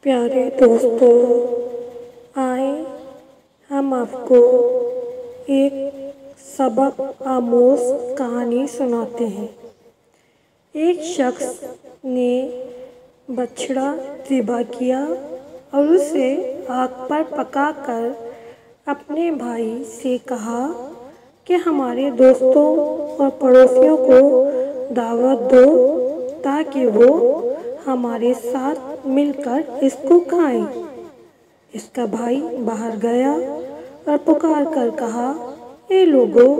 प्यारे दोस्तों, आए हम आपको एक सबक आमोज कहानी सुनाते हैं। एक शख्स ने बछड़ा ज़िबा किया और उसे आग पर पकाकर अपने भाई से कहा कि हमारे दोस्तों और पड़ोसियों को दावत दो ताकि वो हमारे साथ मिलकर इसको खाएं। इसका भाई बाहर गया और पुकार कर कहा, ए लोगों,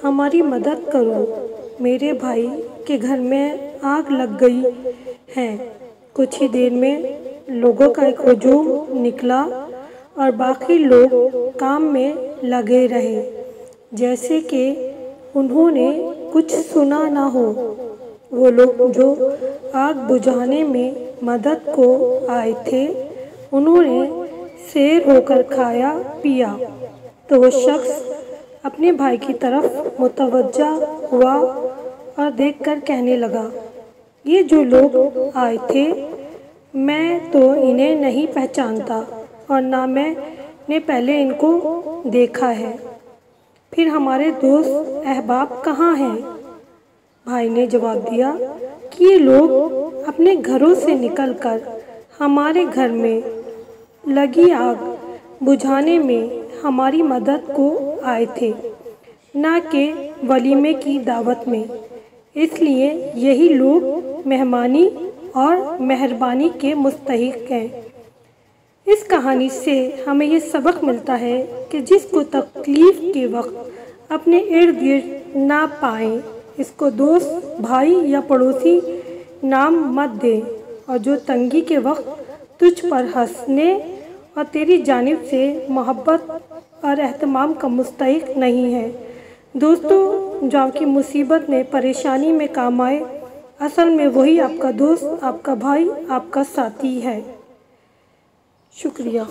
हमारी मदद करो, मेरे भाई के घर में आग लग गई है। कुछ ही देर में लोगों का एक हुजूम निकला और बाकी लोग काम में लगे रहे जैसे कि उन्होंने कुछ सुना ना हो। वो लोग जो आग बुझाने में मदद को आए थे, उन्होंने शेर होकर खाया पिया। तो वो शख्स अपने भाई की तरफ मुतवज्जा हुआ और देखकर कहने लगा, ये जो लोग आए थे, मैं तो इन्हें नहीं पहचानता और ना मैंने पहले इनको देखा है। फिर हमारे दोस्त अहबाब कहाँ हैं? भाई ने जवाब दिया कि ये लोग अपने घरों से निकलकर हमारे घर में लगी आग बुझाने में हमारी मदद को आए थे, ना कि वलीमे की दावत में। इसलिए यही लोग मेहमानी और मेहरबानी के मुस्तहिक हैं। इस कहानी से हमें ये सबक मिलता है कि जिसको तकलीफ़ के वक्त अपने इर्द गिर्द ना पाएं, इसको दोस्त, भाई या पड़ोसी नाम मत दें, और जो तंगी के वक्त तुझ पर हंसने और तेरी जानिब से मोहब्बत और एहतमाम का मुस्तहिक नहीं है। दोस्तों, जो आपकी मुसीबत में, परेशानी में काम आए, असल में वही आपका दोस्त, आपका भाई, आपका साथी है। शुक्रिया।